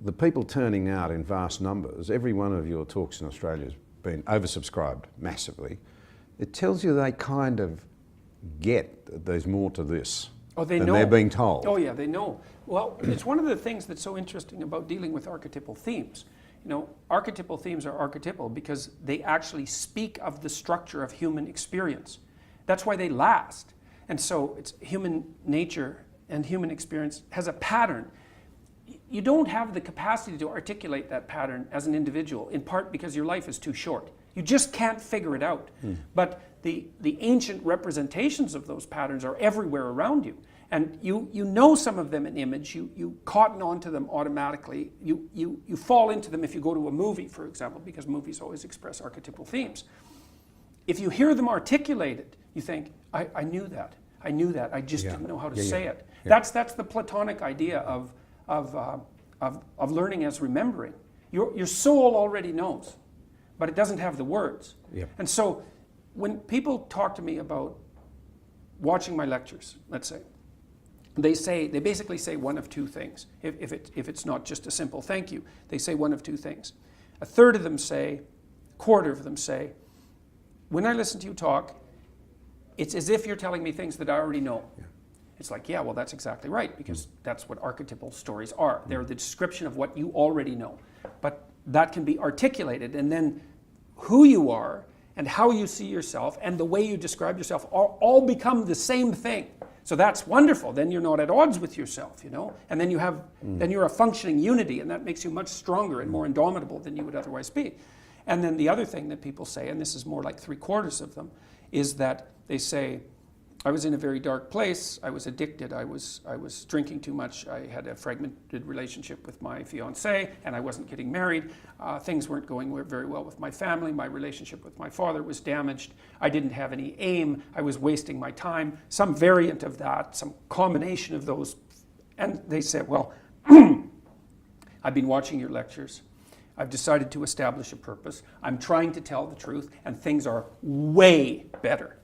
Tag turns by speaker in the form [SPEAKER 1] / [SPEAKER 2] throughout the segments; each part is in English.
[SPEAKER 1] the people turning out in vast numbers, every one of your talks in Australia has been oversubscribed massively. It tells you they kind of get that there's more to this than they're being told.
[SPEAKER 2] Oh yeah, they know. Well, it's one of the things that's so interesting about dealing with archetypal themes. You know, archetypal themes are archetypal because they actually speak of the structure of human experience. That's why they last. And so it's human nature and human experience has a pattern. You don't have the capacity to articulate that pattern as an individual, in part because your life is too short. You just can't figure it out. But the ancient representations of those patterns are everywhere around you. And you know some of them in image, you cotton onto them automatically. You fall into them if you go to a movie, for example, because movies always express archetypal themes. If you hear them articulated, you think, I knew that, I just didn't know how to say it. That's the Platonic idea of learning as remembering. Your soul already knows, but it doesn't have the words. And so when people talk to me about watching my lectures, let's say, they basically say one of two things. If it's not just a simple thank you, they say one of two things. A third of them say, a quarter of them say, when I listen to you talk, it's as if you're telling me things that I already know. It's like, yeah, well, that's exactly right, because that's what archetypal stories are. They're the description of what you already know. But that can be articulated, and then who you are and how you see yourself and the way you describe yourself all become the same thing. So that's wonderful. Then you're not at odds with yourself, you know? And then then you're a functioning unity, and that makes you much stronger and more indomitable than you would otherwise be. And then the other thing that people say, and this is more like 3/4 of them, is that they say, I was in a very dark place, I was addicted, I was drinking too much, I had a fragmented relationship with my fiancée, and I wasn't getting married, things weren't going very well with my family, my relationship with my father was damaged, I didn't have any aim, I was wasting my time, some variant of that, some combination of those. And they said, well, I've been watching your lectures, I've decided to establish a purpose, I'm trying to tell the truth, and things are way better.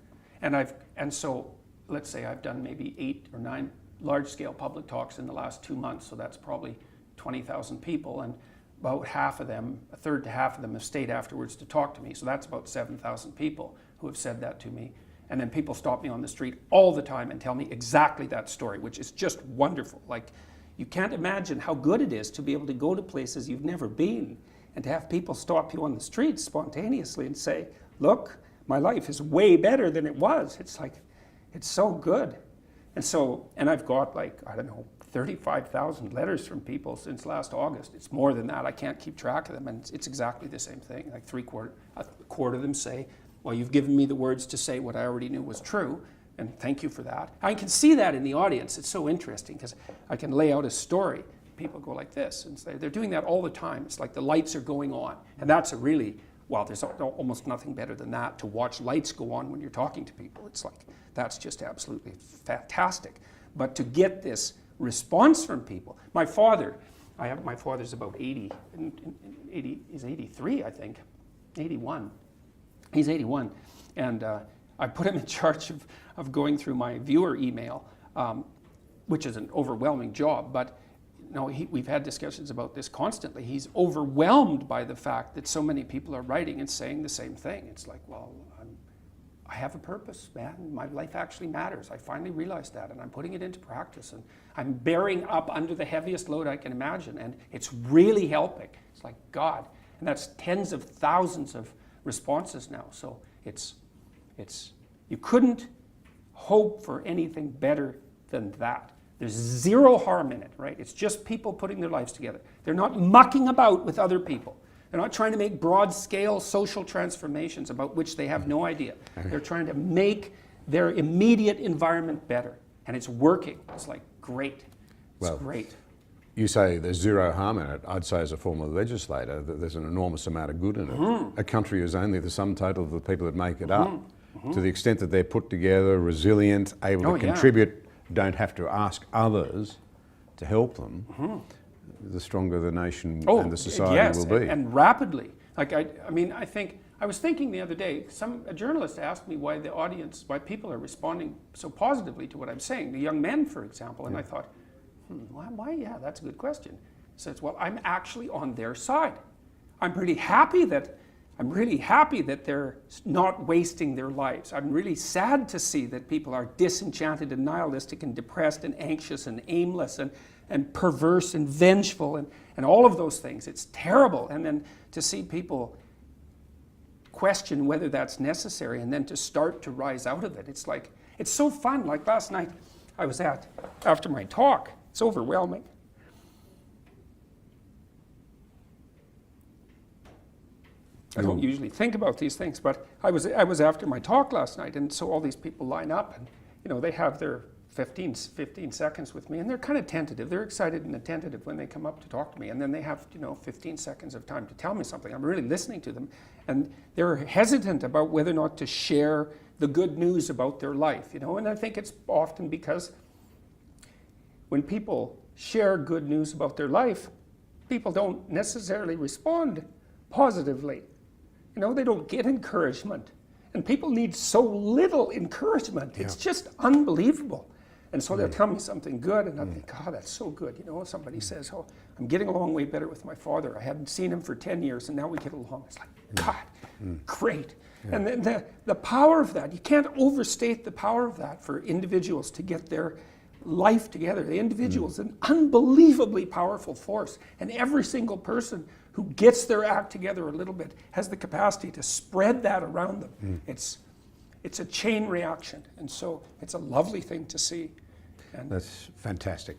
[SPEAKER 2] And so let's say I've done maybe 8 or 9 large-scale public talks in the last 2 months, so that's probably 20,000 people, and about half of them, a third to half of them have stayed afterwards to talk to me, so that's about 7,000 people who have said that to me. And then people stop me on the street all the time and tell me exactly that story, which is just wonderful. Like, you can't imagine how good it is to be able to go to places you've never been and to have people stop you on the street spontaneously and say, look, my life is way better than it was. It's like, it's so good. And I've got like, I don't know, 35,000 letters from people since last August. It's more than that. I can't keep track of them. And it's exactly the same thing. Like a quarter of them say, well, you've given me the words to say what I already knew was true. And thank you for that. I can see that in the audience. It's so interesting because I can lay out a story. People go like this. And they're doing that all the time. It's like the lights are going on. And that's a really, well, there's almost nothing better than that, to watch lights go on when you're talking to people. It's like, that's just absolutely fantastic. But to get this response from people, my father's about 80, he's 83, I think, 81. He's 81. And I put him in charge of going through my viewer email, which is an overwhelming job, but no, we've had discussions about this constantly. He's overwhelmed by the fact that so many people are writing and saying the same thing. It's like, well, I have a purpose, man. My life actually matters. I finally realized that, and I'm putting it into practice, and I'm bearing up under the heaviest load I can imagine, and it's really helping. It's like, God. And that's tens of thousands of responses now. So you couldn't hope for anything better than that. There's zero harm in it, right? It's just people putting their lives together. They're not mucking about with other people. They're not trying to make broad-scale social transformations about which they have no idea. They're trying to make their immediate environment better. And it's working. It's like, great. It's great.
[SPEAKER 1] You say there's zero harm in it. I'd say as a former legislator that there's an enormous amount of good in it. A country is only the sum total of the people that make it up. To the extent that they're put together, resilient, able to contribute, don't have to ask others to help them, the stronger the nation and the society will be.
[SPEAKER 2] And rapidly. Like, I was thinking the other day, a journalist asked me why people are responding so positively to what I'm saying, the young men, for example, and I thought, why? Yeah, that's a good question. says, well, I'm actually on their side. I'm really happy that they're not wasting their lives. I'm really sad to see that people are disenchanted and nihilistic and depressed and anxious and aimless and perverse and vengeful and all of those things. It's terrible. And then to see people question whether that's necessary and then to start to rise out of it. It's like, it's so fun. Like last night I was after my talk, it's overwhelming. I don't usually think about these things, but I was after my talk last night, and so all these people line up, and you know, they have their 15 seconds with me, and they're kind of tentative. They're excited and attentive when they come up to talk to me, and then they have, you know, 15 seconds of time to tell me something. I'm really listening to them, and they're hesitant about whether or not to share the good news about their life, you know, and I think it's often because when people share good news about their life, people don't necessarily respond positively. You know, they don't get encouragement. And people need so little encouragement. It's just unbelievable. And so they'll tell me something good, and I think, oh, that's so good. You know, somebody says, oh, I'm getting along way better with my father. I hadn't seen him for 10 years, and now we get along. It's like, God, great. And then the power of that, you can't overstate the power of that for individuals to get their life together. The individual is an unbelievably powerful force, and every single person who gets their act together a little bit has the capacity to spread that around them. It's a chain reaction, and so it's a lovely thing to see. And
[SPEAKER 1] that's fantastic.